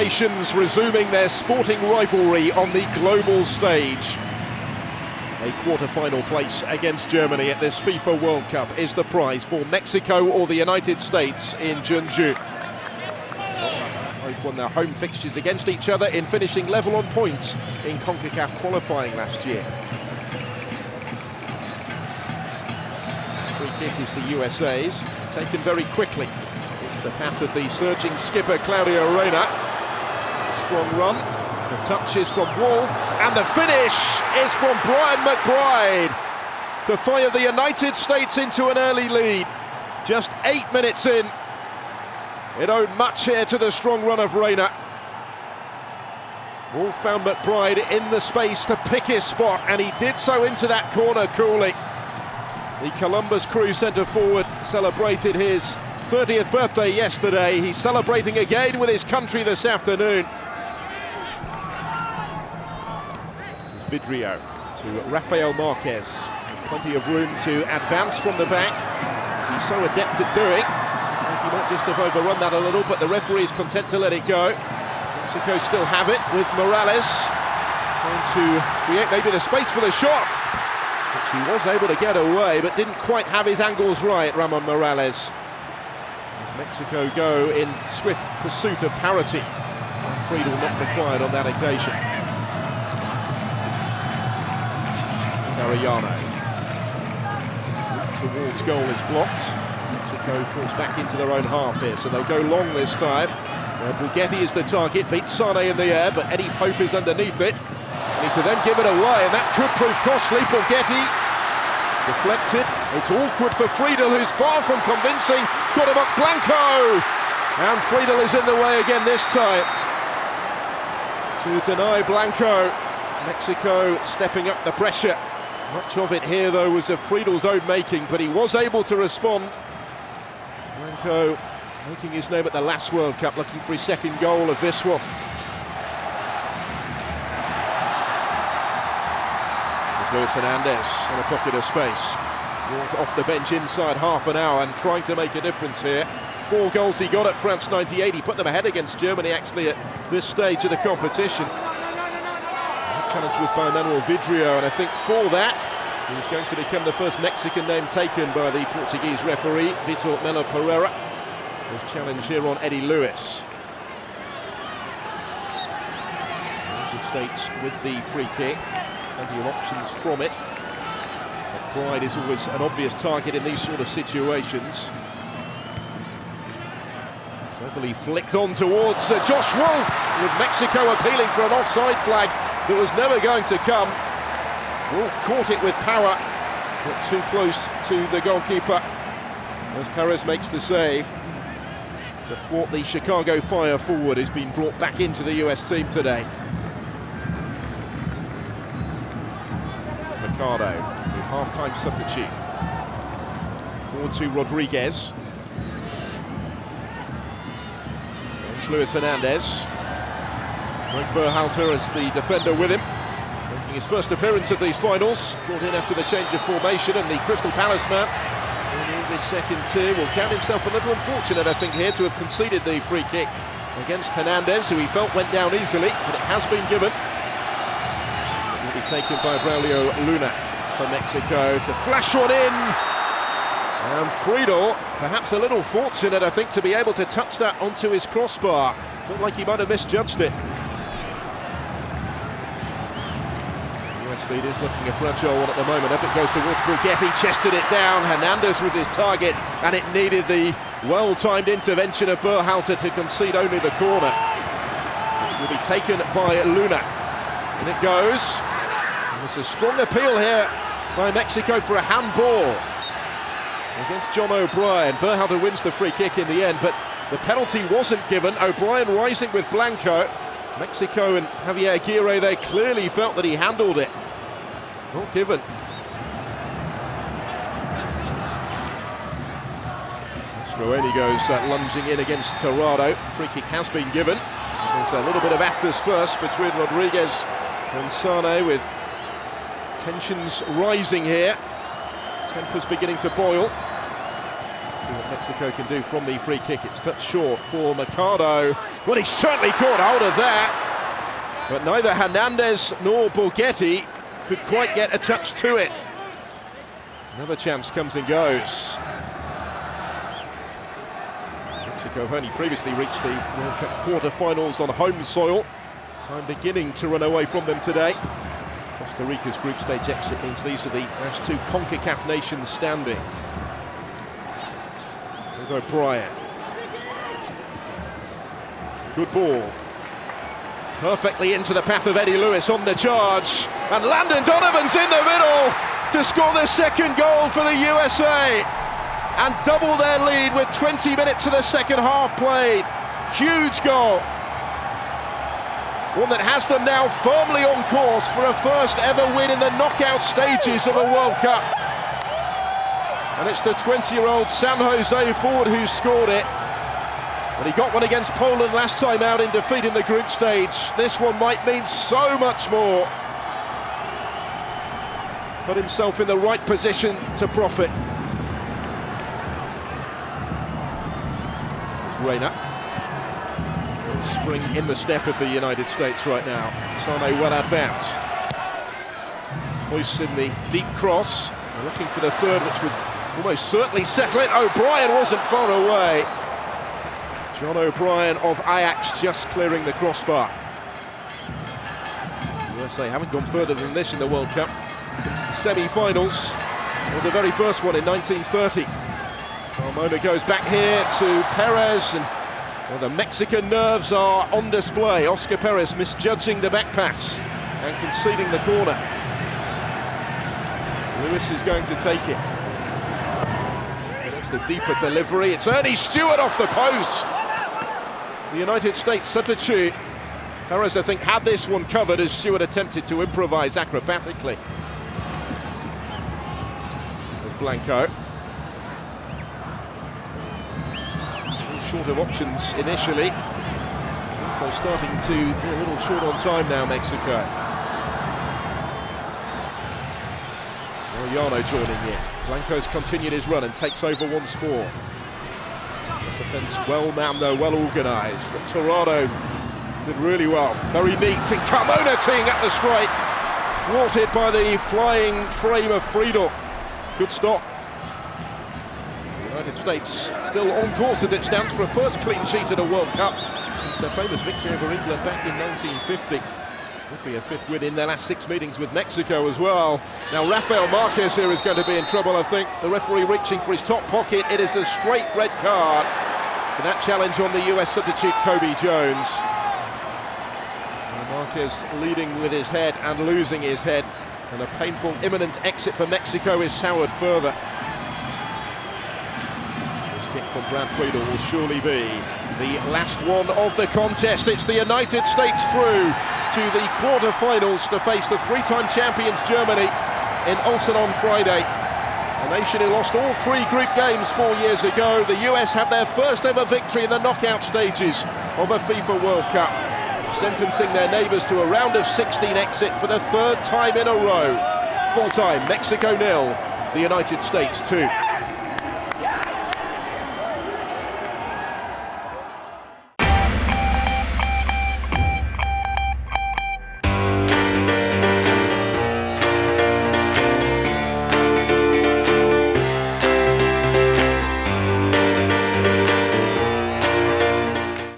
nations resuming their sporting rivalry on the global stage. A quarter-final place against Germany at this FIFA World Cup is the prize for Mexico or the United States in Jeonju. Both won their home fixtures against each other in finishing level on points in CONCACAF qualifying last year. Free kick is the USA's, taken very quickly. It's the path of the surging skipper Claudio Reyna. It's a strong run. The touch is from Wolf, and the finish is from Brian McBride to fire the United States into an early lead. Just 8 minutes in. It owed much here to the strong run of Reyna. Wolf found McBride in the space to pick his spot, and he did so into that corner coolly. The Columbus Crew centre forward celebrated his 30th birthday yesterday. He's celebrating again with his country this afternoon. This is Vidrio to Rafael Marquez. Plenty of room to advance from the back, as he's so adept at doing. He might just have overrun that a little, but the referee is content to let it go. Mexico still have it with Morales, trying to create maybe the space for the shot, which he was able to get away, but didn't quite have his angles right, Ramon Morales. As Mexico go in swift pursuit of parity. Friedel not required on that occasion. Arellano. Towards goal is blocked. Mexico falls back into their own half here, so they'll go long this time. Borghetti is the target, beats Sane in the air, but Eddie Pope is underneath it. Need to then give it away, and that could prove costly. Borghetti deflected. It's awkward for Friedel, who's far from convincing. Got him up, Blanco! And Friedel is in the way again this time to deny Blanco. Mexico stepping up the pressure. Much of it here, though, was of Friedel's own making, but he was able to respond. Blanco making his name at the last World Cup, looking for his second goal of this one. There's Luis Hernandez in a pocket of space. Brought off the bench inside half an hour and trying to make a difference here. 4 goals he got at France 98. He put them ahead against Germany, actually, at this stage of the competition. Challenge was by Manuel Vidrio, and I think for that he's going to become the first Mexican name taken by the Portuguese referee, Vitor Melo Pereira. His challenge here on Eddie Lewis. United States with the free kick, plenty of options from it. McBride is always an obvious target in these sort of situations. Cleverly flicked on towards Josh Wolf, with Mexico appealing for an offside flag that was never going to come. Wolf caught it with power, but too close to the goalkeeper as Perez makes the save. To thwart the Chicago Fire forward has been brought back into the US team today. It's Mercado, the half-time substitute. Forward to Rodriguez. Luis Hernandez. Greg Berhalter as the defender with him, making his first appearance of these finals, brought in after the change of formation, and the Crystal Palace man in the English second tier will count himself a little unfortunate, I think, here to have conceded the free kick against Hernandez, who he felt went down easily, but it has been given. It will be taken by Braulio Luna for Mexico to flash one in. And Friedel, perhaps a little fortunate, I think, to be able to touch that onto his crossbar. Looked like he might have misjudged it. The US lead is looking a fragile one at the moment. Up it goes towards Borghetti, chested it down. Hernandez was his target, and it needed the well-timed intervention of Berhalter to concede only the corner, which will be taken by Luna. And it goes. And there's a strong appeal here by Mexico for a handball against John O'Brien. Berhalter wins the free kick in the end, but the penalty wasn't given. O'Brien rising with Blanco. Mexico and Javier Aguirre, they clearly felt that he handled it. Not given. Stroeni goes lunging in against Torrado. Free kick has been given. There's a little bit of afters first between Rodriguez and Sane, with tensions rising here. Tempers beginning to boil. See what Mexico can do from the free kick. It's touched short for Mercado. Well, he certainly caught hold of that, but neither Hernandez nor Borghetti could quite get a touch to it. Another chance comes and goes. Mexico have only previously reached the World Cup quarter-finals on home soil. Time beginning to run away from them today. Costa Rica's group stage exit means these are the last two CONCACAF nations standing. There's O'Brien. Good ball. Perfectly into the path of Eddie Lewis on the charge. And Landon Donovan's in the middle to score the second goal for the USA. And double their lead with 20 minutes of the second half played. Huge goal. One that has them now firmly on course for a first ever win in the knockout stages of a World Cup. And it's the 20-year-old San Jose forward who scored it. When he got one against Poland last time out in defeat in the group stage, this one might mean so much more. Put himself in the right position to profit. It's Reina. Spring in the step of the United States right now. Sane well advanced. Hoists in the deep cross. They're looking for the third, which would almost certainly settle it. O'Brien wasn't far away. John O'Brien of Ajax just clearing the crossbar. The USA haven't gone further than this in the World Cup since the semi-finals, or the very first one in 1930. Carmona goes back here to Perez, and well, the Mexican nerves are on display. Oscar Perez misjudging the back pass and conceding the corner. Lewis is going to take it. There's the deeper delivery. It's Ernie Stewart off the post. The United States substitute. Perez, I think, had this one covered as Stewart attempted to improvise acrobatically. There's Blanco. Short of options initially, so starting to be a little short on time now, Mexico. Mariano joining in. Blanco's continued his run and takes over once more. The defence well manned though, well organised, but Torrado did really well. Very neat, and Carmona teeing up the strike, thwarted by the flying frame of Friedel. Good stop. United States still on course as it stands for a first clean sheet at a World Cup since their famous victory over England back in 1950. Would be a fifth win in their last 6 meetings with Mexico as well. Now Rafael Marquez here is going to be in trouble, I think. The referee reaching for his top pocket. It is a straight red card for that challenge on the US substitute Kobe Jones. Marquez leading with his head and losing his head, and a painful imminent exit for Mexico is soured further. Kick from Brad Friedel will surely be the last one of the contest. It's the United States through to the quarter-finals to face the three-time champions Germany in Ulsan on Friday. A nation who lost all 3 group games 4 years ago. The US have their first ever victory in the knockout stages of a FIFA World Cup, sentencing their neighbours to a round of 16 exit for the 3rd time in a row. Full time, Mexico 0, the United States 2.